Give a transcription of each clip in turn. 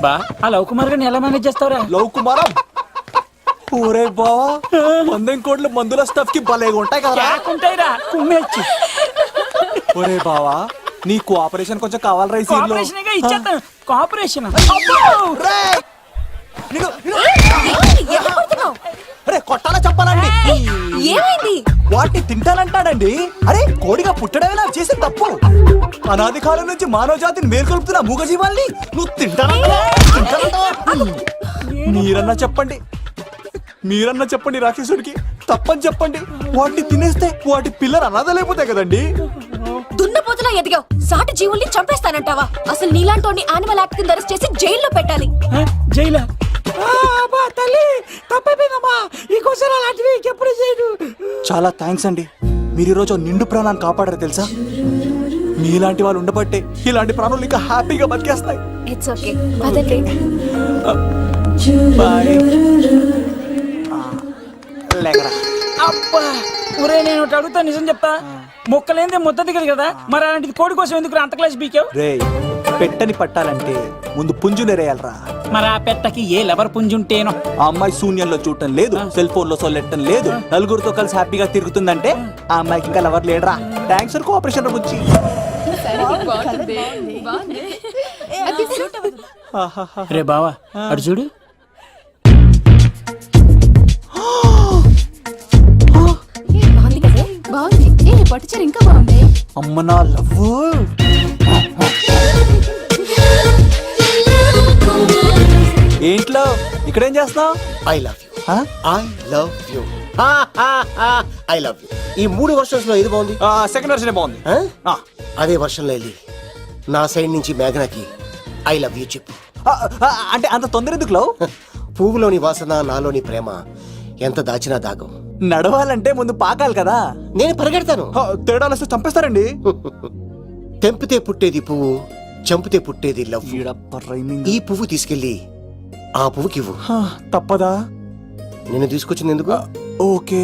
బా ఆ లవ్ కుమార్ గారిని ఎలా మేనేజ్ చేస్తావురా? లవ్ కుమారం ఊరే బావా మందెం కోట్లు మందుల స్టఫ్ కి భలేగా ఉంటాయి కదా. ఉంటాయిరా కుమ్మేచ్చి. ఒరే బావా నీ కోఆపరేషన్ కొంచెం కావాలరా ఈ సీన్ లో. ఇచ్చేస్తాను కోఆపరేషన్. అరే కొట్టాలా చెప్పాలండి. ఏమైంది? వాటిని తింటానంటాడండి. అరే కోడిగా పుట్టడం ఎలా చేసే తప్పు. అనాది కాలం నుంచి మానవ జాతిని మేల్కొల్పుతున్న మూగజీవాల్ని నువ్వు తింటానంటావా? మీరన్నా చెప్పండి రాక్షసుడికి తప్పని చెప్పండి. వాటిని తినేస్తే వాటి పిల్లలు అనాథలైపోతాయి కదండి. దున్నపోతులా ఎదిగావు, సాటి జీవుల్ని చంపేస్తానంటావా? అసలు నీలాంటి యానిమల్ యాక్ట్ కింద అరెస్ట్ చేసి జైల్లో పెట్టాలి. జైలా? చాలా థ్యాంక్స్ అండి. మీరు ఈరోజు నిండు ప్రాణాన్ని కాపాడారు తెలుసా. మీలాంటి వాళ్ళు ఉండబట్టే ఇలాంటి ప్రాణులు ఇంకా హ్యాపీగా బతికేస్తాయి. ఇట్స్ ఓకే పదండి. అబ్బా ఒరే నేను ఒకటి అడుగుతా, నిజం చెప్తా. మొక్కలేందే ముద్ద దిగదు కదా, మరి అలాంటిది కోడి కోసం ఎందుకు అంత క్లాస్ బీకావు? రే పెట్టని పట్టాలంటే ముందు పుంజు నెరేయాలరా. మరి ఆ పెట్టకి ఏ లవర్ పుంజుంటేనో. ఆ అమ్మాయి శూన్యంలో చూడటం లేదు, సెల్ ఫోన్ లో సొల్లెట్టడం లేదు, నలుగురితో కలిసి హ్యాపీగా తిరుగుతుందంటే ఆ అమ్మాయికి ఇంకా లవర్ లేడరా. థ్యాంక్స్ ఫర్ కోఆపరేషన్ గురించి. రే బావా అడు చూడు. పట్టుచారు ఇంకా బాగుంది. అమ్మ నా లవ్. ఏంట్లో ఇక్కడేం చేస్తున్నావు? I love you. I love you. I love you. ఈ 3 వర్షన్స్ లో ఏది బాగుంది? సెకండ్ వర్షన్ బాగుంది. అదే వర్షంలో వెళ్ళి నా సైడ్ నుంచి మేఘనాకి ఐ లవ్ యూ చెప్పు. అంటే అంత తొందర ఎందుకు లవ్? పువ్వులోని వాసన నాలోని ప్రేమ ఎంత దాచినా దాగం. నడవాలంటే ముందు పాకాలి కదా. నేను పరిగెడతాను. తేడాలు వస్తే చంపేస్తారండి. తెంపితే పుట్టేది పువ్వు, చంపితే పుట్టేది లవ్. ఈ పువ్వు తీసుకెళ్ళి ఆ పువ్వుకి ఇవ్వు. తప్పదా? నేను తీసుకొచ్చింది ఎందుకు? ఓకే.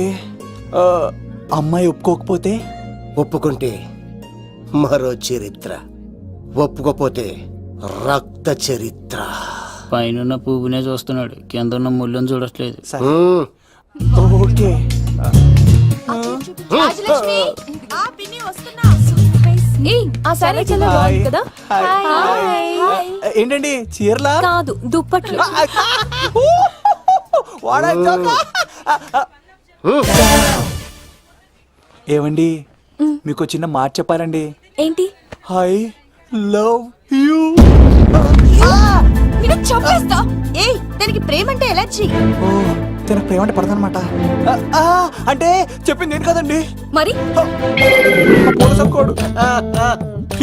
అమ్మాయి ఒప్పుకోకపోతే? ఒప్పుకుంటే మరో చరిత్ర, ఒప్పుకోపోతే రక్త చరిత్ర. పైన పువ్వునే చూస్తున్నాడు, కింద ఉన్న ముళ్ళని చూడట్లేదు. ఓకే. ఏంటండి చీరలా? కాదు దుప్పట్లు. ఏమండి మీకు చిన్న మాట చెప్పాలండి. ఏంటి? I love you. చంపేస్తా. ఏయ్ దానికి ప్రేమ అంటే ఎలర్జీ. తన ప్రేమ అంటే పడదనమాట. అంటే చెప్పింది ఏంటి కదండి. మరి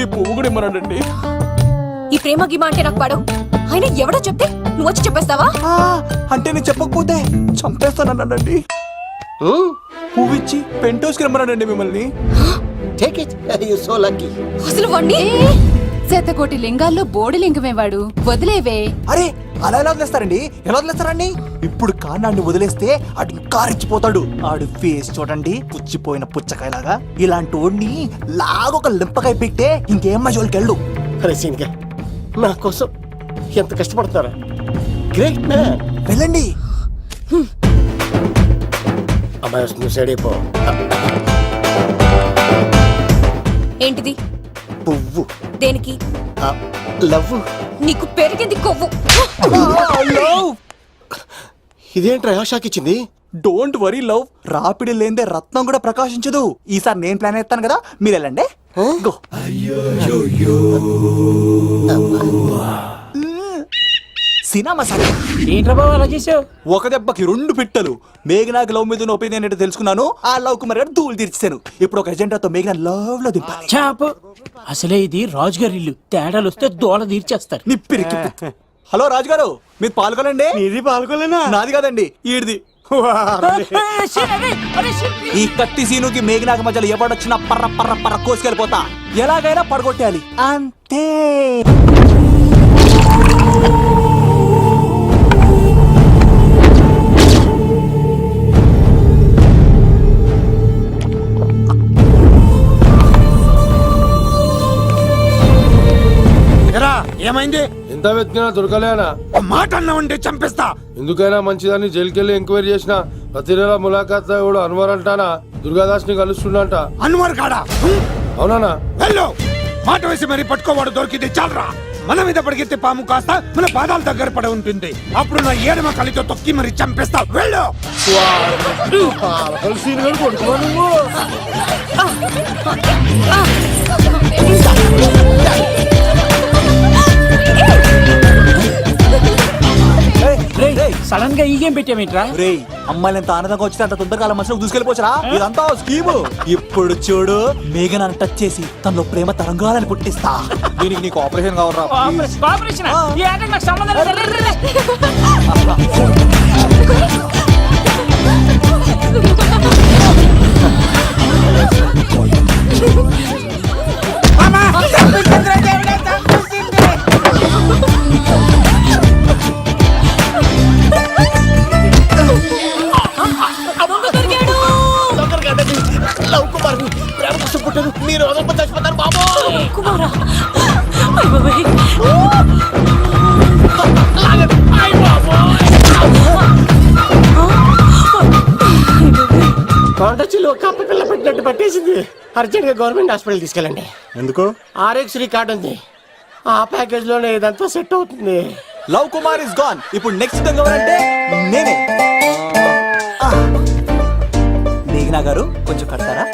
ఈ పువ్వు కూడా ఇమ్మన్నాడండి. ఈ ప్రేమ గిమ అంటే నాకు పడవు. అయినా ఎవడో చెప్తే నువ్వు వచ్చి చెప్పేస్తావా? అంటే నేను చెప్పకపోతే చంపేస్తానన్నాడండి. పువ్వు ఇచ్చి పెంటోస్కి రమ్మన్నాడండి మిమ్మల్ని. అసలు వాణ్ణి శతకోటి లింగాల్లో బోడి లింగమే వాడు. వదిలేవే. అరే అలా ఎలా వదిలేస్తారండి? ఎలా వదిలేస్తారండి? ఇప్పుడు కాన్నాడిని వదిలేస్తే ఆడు ఇంకా రెచ్చిపోతాడు. ఆడు ఫేస్ చూడండి, పుచ్చిపోయిన పుచ్చకాయలాగా. ఇలాంటి వాడిని లాగొక లింపకాయ పెట్టే ఇంకేం మజోలికి వెళ్ళు. నా కోసం ఎంత కష్టపడతారా? Great man. వెళ్ళండి. అమ్మాయి వస్తుంది, సైడ్ అయిపో. ఏంటిది? పువ్వు. దేనికి? లవ్. నీకు పెరిగింది కొవ్వు. ఇదేంట్రా షాక్ ఇచ్చింది? డోంట్ వరీ లవ్, రాపిడి లేదే రత్నం కూడా ప్రకాశించదు. ఈసారి నేను ప్లాన్ ఎత్తాను కదా, మీరు వెళ్ళండి. గో. సినిమా సార్ ఏంట్రా బాబు అలా చేసావు? ఒక దెబ్బకి 2 పిట్టలు. మేఘనాకి లవ్ మీద ఒపీనియన్ ఏంటో తెలుసుకున్నాను. ఆ లవ్ కుమార్ గారు ధూళి తీర్చాను. ఇప్పుడు ఒక ఎజెండాతో మేఘనా లవ్ లో దింపాలి. చాపు. అసలే ఇది రాజుగారి ఇల్లు, తేడాలు వస్తే దోళ తీర్చేస్తారు. నిప్పిరికి. హలో రాజుగారు, మీరు పాల్గొనండి. ఇది పాల్గొలేనా? నాది కదండి, ఈడిది. ఈ కత్తి సీనుకి మేఘనాకి మధ్యలో ఎవడొచ్చినా పర్ర పర్ర పర్ర కోసుకెళ్ళిపోతా. ఎలాగైనా పడగొట్టాలి అంతే. ఏమైంది? ఎంత వెతికినా దొరకలేనా? మాట అన్నావంటే చంపేస్తా. ఎందుకైనా మంచిదని జైలుకెళ్ళి ఎంక్వైరీ చేసిన ప్రతి నెల ములాఖాత్ కూడా అన్వర్ అంటానా దుర్గాదాస్ ని కలుస్తుండంట. అన్వర్ కాడా? అవునా? వెళ్ళు. మాట వేసి మరి పట్టుకోవాడు దొరికింది చాలరా. మన మీద పడిగితే పాము కాస్త మన పాదాల దగ్గర పడి ఉంటుంది. అప్పుడు నా ఏడమ కలితో తొక్కి మరి చంపేస్తా. వెళ్ళు. సడన్ గా ఈ గేమ్ పెట్టామేంట్రా? రేయ్, అమ్మాయిలు ఎంత ఆనందంగా వచ్చితే అంత తొందరగా అలా మనసులోకి దూసుకెళ్ళిపోవచ్చురా. ఇదంతా స్కీము. ఇప్పుడు చూడు, మేఘన్ అని టచ్ చేసి తనలో ప్రేమ తరంగాలని పుట్టిస్తా. దీనికి నీకు ఆపరేషన్ కావాలరా. కోఆపరేషన్ ఈ ఆటకు నాకు సంబంధం లేదు. రే, రే, రే. లవ్ కుమార్ ప్రేమ కోసం పుట్టాను. మీరు వదలకపోతే చచ్చిపోతారు బాబు. కుమారా కొండచిలో కప్ప పిల్ల పెట్టినట్టు పట్టేసింది. అర్జెంట్ గా గవర్నమెంట్ హాస్పిటల్ తీసుకెళ్ళండి. ఎందుకు? ఆర్ఎక్స్ కార్డ్ ఉంది. ఆ ప్యాకేజ్ లోనే ఇదంతా సెట్ అవుతుంది. Love Kumar is gone. ఇప్పుడు నెక్స్ట్ దొంగ ఎవరంటే నేనే. మేఘనా గారు కొంచెం కడతారా?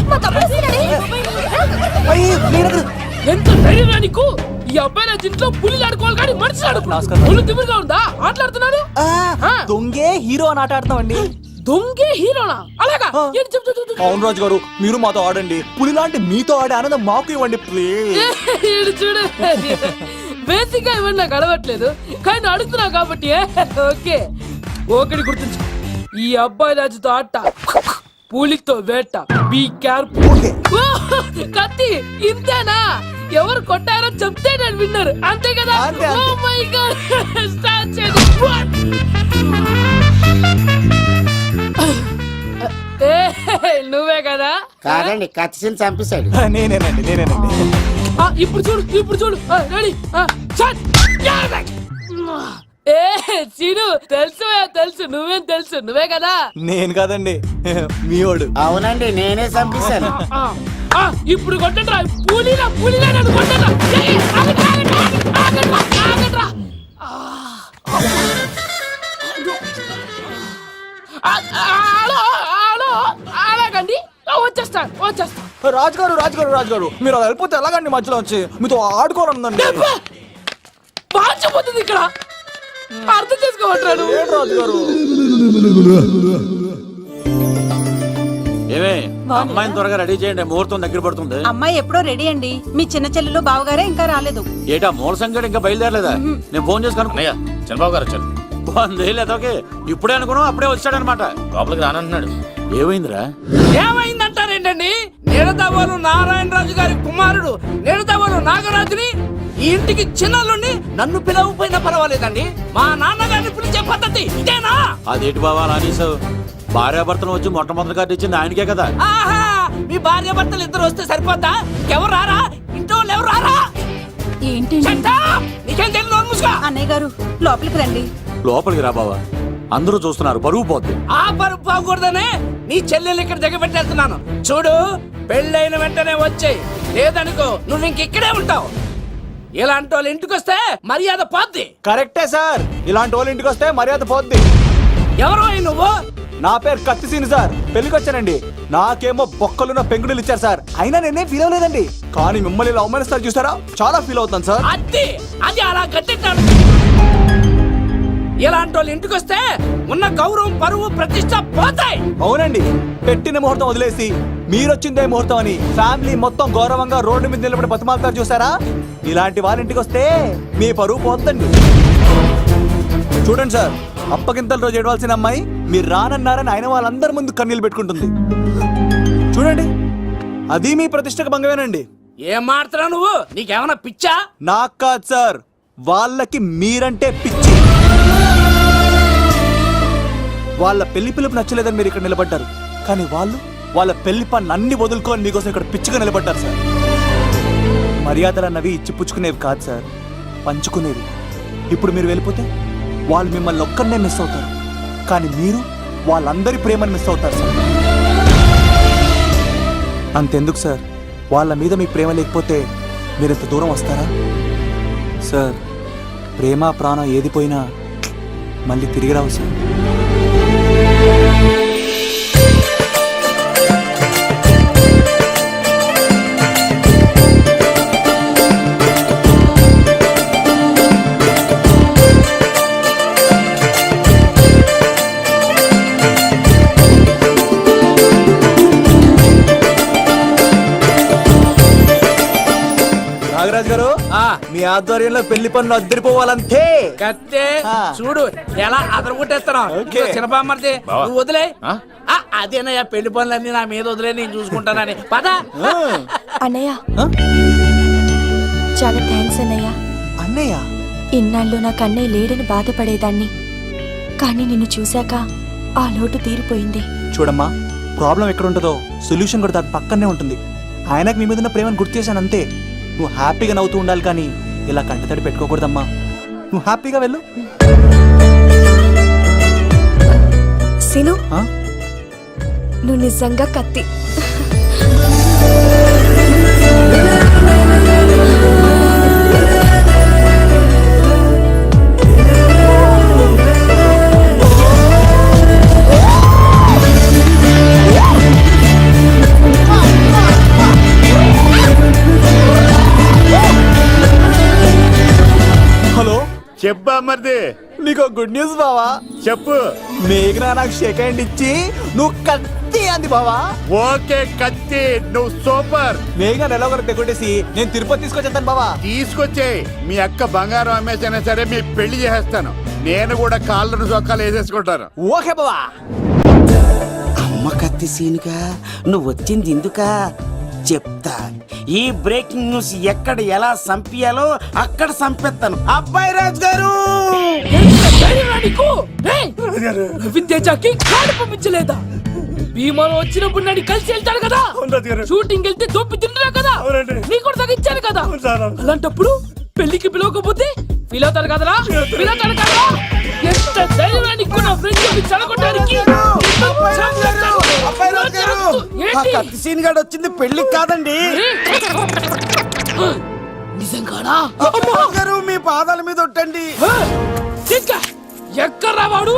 మా తమ్ముడు వస్తున్నాడే. ఎంత ధైర్యం నీకు? ఈ అబ్బాయి నా ఇంట్లో పులి ఆడుకోవాలి కానీ మనిషి నమస్కారం. పులి తిమ్మిగా ఉందా? ఆటలాడుతున్నాడు. దొంగే హీరో అని ఆట ఆడతామండి. దొంగే హీరోనా? అలాగా? ఏంటి చెప్పు, చెప్పు, చెప్పు. అవును రాజు గారు, మీరు మాతో ఆడండి. పులి లాంటి మీతో ఆడే ఆనందం మాకు ఇవ్వండి ప్లీజ్. ఈడు చూడు, బేసిక్ గా ఇవన్నీ నాకు అడవట్లేదు కానీ నువ్వు అడుగుతున్నావు కాబట్టి ఓకే. ఒకటి గుర్తుంచు, ఈ అబ్బాయి రాజుతో ఆట, పులితో వేట. Be careful. ఓకే. కత్తి ఇంతేనా? ఎవరు కొట్టారో చెప్తే నేను విన్నారు, అంతే కదా? అంతే, అంతే. ఓ మై గాడ్, స్టార్ట్ చేయండి. నువ్వే కదా? కాదండి, కత్తిని చంపేశాడు. నేనేనండి. ఇప్పుడు చూడు, ఇప్పుడు చూడు. రెడీ? ఏ చీను, తెలుసు నువ్వేం తెలుసు, నువ్వే కదా? నేను కాదండి, మీవాడు. అవునండి, నేనే చంపేశాను. ఇప్పుడు కొట్టండిరా, పులిలా నన్ను కొట్టండిరా. ఆగండ్రా. అలాగండి, వచ్చేస్తా. రాజు గారు మీరు అలా వెళ్ళిపోతే ఎలాగండి? మధ్యలో వచ్చి మీతో ఆడుకోవాలందండి. మార్చిపోతుంది ఇక్కడ, అర్థం చేసుకోవట్రాడు. రాజు గారు, ఏమే అమ్మాయిని త్వరగా రెడీ చేయండి, ముహూర్తం దగ్గర పడుతుంది. అమ్మాయి ఎప్పుడో రెడీ అండి. మీ చిన్న చెల్లెలు బావగారే ఇంకా రాలేదు. ఏటా మూల సంగడి ఇంకా బయలుదేరలేదా? నేను ఫోన్ చేసి కనుక్కున్నాయా? చంద్రబాబు గారు వచ్చారు. లేదోకే ఇప్పుడే అనుకున్నాం, అప్పుడే వచ్చాడనమాట. లోపలికి రానంటున్నాడు. ఏమైందిరా? ఏమైందంటారేంటండి? నిడదవోలు నారాయణరాజు గారి కుమారుడు నిడదవోలు నాగరాజుని ఈ ఇంటికి చిన్నల్లుండి నన్ను పిలవకపోయినా పర్వాలేదండి. మా నాన్నగారిని పిలిచే పద్ధతి ఇదేనా? అదేంటి బావా అలా అనేసావు? భార్యాభర్తను వచ్చి మొట్టమొదటి కార్డు ఇచ్చింది ఆయనకే కదా. ఆహా, మీ భార్య భర్తలు ఇద్దరు వస్తే సరిపోద్దా? ఎవరు రారా? ఇంట్లో వాళ్ళు ఎవరు రారా? ఏంటి నీకేం తెలియదు, నోరు మూసుకో. అన్నయ్య గారు లోపలికి రండి. లోపలికి రా బావా, అందరూ చూస్తున్నారు, పరుగు పోద్ది. ఆ పరుపు పోకూడదనే నీ చెల్లెలు ఇక్కడ దిగబెట్టేస్తున్నాను. చూడు, పెళ్ళైన వెంటనే వచ్చేయి, లేదనుకో నువ్వు ఇంకెక్కడే ఉంటావు. ఇలాంటి వాళ్ళు ఇంటికి వస్తే మర్యాద పోద్ది. కరెక్టే సార్, ఇలాంటి వాళ్ళ ఇంటికి వస్తే మర్యాద పోద్ది. ఎవరో నువ్వు? నా పేరు కత్తిసీని సార్, పెళ్లికి వచ్చానండి. నాకేమో బొక్కలున్న పెంగుడులు ఇచ్చారు సార్, అయినా నేనేం ఫీల్ అవ్వలేదండి. కానీ మిమ్మల్ని ఇలా అవమానిస్తారు చూసారా, చాలా ఫీల్ అవుతాను సార్. అది అలా గట్టెట్టాడు. ఇలాంటి వాళ్ళు ఇంటికి వస్తే ఉన్న గౌరవం, పరువు, ప్రతిష్ట పోతాయి. అవునండి, పెట్టిన ముహూర్తం వదిలేసి మీరొచ్చిందే ముహూర్తం అని ఫ్యామిలీ మొత్తం గౌరవంగా రోడ్డు మీద నిలబడి బతిమాలుతారు చూసారా. ఇలాంటి వాళ్ళ ఇంటికి వస్తే మీ పరువు పోతండి. చూడండి సార్, అప్పగింతల రోజు ఏడవలసిన అమ్మాయి మీరు రానన్నారని ఆయన వాళ్ళందరి ముందు కన్నీళ్ళు పెట్టుకుంటుంది. చూడండి, అది మీ ప్రతిష్టకు భంగమేనండి. ఏం మాట్లాడుతున్నావు నువ్వు? నీకేమైనా పిచ్చా? నాకు కాదు సార్, వాళ్ళకి మీరంటే పిచ్చి. వాళ్ళ పెళ్లి పిలుపు నచ్చలేదని మీరు ఇక్కడ నిలబడ్డారు, కానీ వాళ్ళు వాళ్ళ పెళ్లి పని అన్ని వదులుకొని మీకోసం ఇక్కడ పిచ్చిగా నిలబడ్డారు సార్. మర్యాదలు అన్నవి ఇచ్చిపుచ్చుకునేవి కాదు సార్, పంచుకునేవి. ఇప్పుడు మీరు వెళ్ళిపోతే వాళ్ళు మిమ్మల్ని ఒక్కరినే మిస్ అవుతారు, కానీ మీరు వాళ్ళందరి ప్రేమను మిస్ అవుతారు సార్. అంతెందుకు సార్, వాళ్ళ మీద మీ ప్రేమ లేకపోతే మీరు ఇంత దూరం వస్తారా సార్? ప్రేమ ప్రాణం ఏది పోయినా మళ్ళీ తిరిగి రావు సార్. నాగరాజ్ గారు, మీ ఆధ్వర్యంలో పెళ్లి పనులు అద్దరిపోవాలంతే. కత్తే ఆ. చూడు ఎలా అదరగొట్టేస్తున్నావు. ఓకే. చిన్నపామర్ది నువ్వు వదిలే. అదేనయ్యా పెళ్లి పనులన్నీ నా మీద వదిలే, నేను చూసుకుంటానని పద. అన్నయ్య చాలా థ్యాంక్స్ అన్నయ్య. అన్నయ్య, ఇన్నాళ్ళు నాకు అన్నయ్య లేడని బాధపడేదాన్ని, కానీ నిన్ను చూశాక ఆ లోటు తీరిపోయింది. చూడమ్మా, ప్రాబ్లం ఎక్కడ ఉంటుందో సొల్యూషన్ కూడా దాని పక్కనే ఉంటుంది. ఆయనకు మీ మీద ఉన్న ప్రేమను గుర్తు చేశాను అంతే. నువ్వు హ్యాపీగా నవ్వుతూ ఉండాలి, కానీ ఇలా కంటతడి పెట్టుకోకూడదమ్మా. నువ్వు హ్యాపీగా వెళ్ళు. సిను, ఆ? నువ్వు నిజంగా కత్తి. హలో, చెప్పా మరిది, నీకు గుడ్ న్యూస్ బావా. చెప్పు. మేఘనా నాకు షేక్ హ్యాండ్ ఇచ్చి నువ్వు కత్తి అంది బావా. ఓకే కత్తి, నువ్వు సూపర్. మేఘన ఎలా ఒకరు తెగొట్టేసి నేను తిరుపతి తీసుకొచ్చేస్తాను బావా. తీసుకొచ్చే మీ అక్క బంగారం అమ్మేసైనా సరే మీ పెళ్లి చేసేస్తాను. నేను కూడా కాళ్ళను చొక్కాలు వేసేసుకుంటాను. ఓకే బావా. అమ్మ కత్తి సీనుగా నువ్వు వచ్చింది ఎందుకా చెప్తా. ఈ బ్రేకింగ్ న్యూస్ ఎక్కడ ఎలా సంపియాలో అక్కడ సంపెత్తాను. అబ్బాయి రాజు గారు, నవీన్ తేజాకి కాడు పంపించలేదా? భీమాలో వచ్చినప్పుడు నన్ను కలిసి వెళ్తాడు కదా, షూటింగ్ వెళ్తే దొప్పి తింటున్నా కదా, నీ కూడా తగ్గించాను కదా. అలాంటప్పుడు పెళ్లికి పిలవకపోతే ఫీల్ అవుతారు కదరా, ఫీల్ అవుతారు కదా. ఎంత ధైర్యం నీకు నా ఫ్రెండ్ చెడగొట్టడానికి. కత్తి సీన్ గారు వచ్చింది పెళ్లికి కాదండి. నిజంగానా? గారు మీ పాదాల మీద ఒట్టండి. ఎక్కడ్రా వాడు?